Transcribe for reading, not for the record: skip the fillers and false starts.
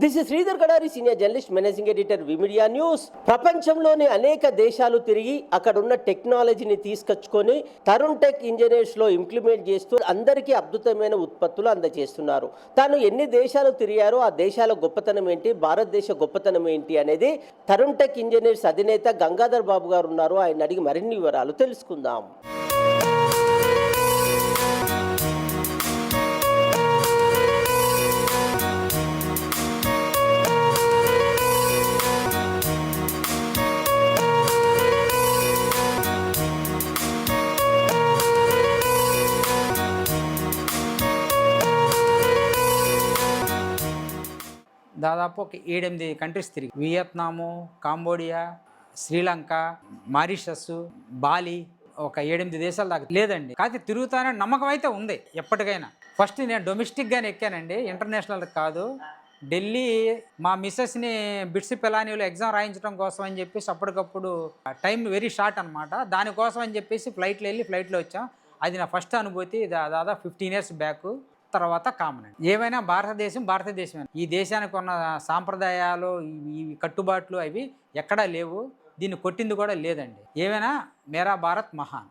This is Sridhar Kadari, senior journalist, managing editor, V Media news. ప్రపంచంలోని అనేక దేశాలు తిరిగి అక్కడ ఉన్న టెక్నాలజీని తీసుకొచ్చుకొని తరుణ్ టెక్ ఇంజనీర్స్ లో ఇంప్లిమెంట్ చేస్తూ అందరికీ అద్భుతమైన ఉత్పత్తులు అందజేస్తున్నారు. తాను ఎన్ని దేశాలు తిరిగారో ఆ దేశాల గొప్పతనం ఏంటి, భారతదేశ గొప్పతనం ఏంటి అనేది తరుణ్ టెక్ ఇంజనీర్స్ అధినేత గంగాధర్ బాబు గారు ఉన్నారు. ఆయన అడిగి మరిన్ని వివరాలు తెలుసుకుందాం. దాదాపు ఒక 7-8 కంట్రీస్ తిరిగి, Vietnam, Cambodia, Sri Lanka, Mauritius, Bali, ఒక 7-8 దేశాల దాకా లేదండి. కాకపోతే తిరుగుతానే నమ్మకం అయితే ఉంది ఎప్పటికైనా. ఫస్ట్ నేను డొమెస్టిక్గానే ఎక్కానండి, ఇంటర్నేషనల్ కాదు. ఢిల్లీ మా మిస్సెస్ని బిట్స్ పిలానీలో ఎగ్జామ్ రాయించడం కోసం అని చెప్పేసి అప్పటికప్పుడు టైం వెరీ షార్ట్ అనమాట. దానికోసం అని చెప్పేసి ఫ్లైట్లో వెళ్ళి ఫ్లైట్లో వచ్చాం. అది నా ఫస్ట్ అనుభూతి. దాదాపు 15 years బ్యాక్. తర్వాత కామన్ అండి. ఏమైనా భారతదేశం ఈ దేశానికి ఉన్న సాంప్రదాయాలు, ఈ కట్టుబాట్లు అవి ఎక్కడా లేవు. దీన్ని కొట్టింది కూడా లేదండి. ఏమైనా మేరా భారత్ మహాన్.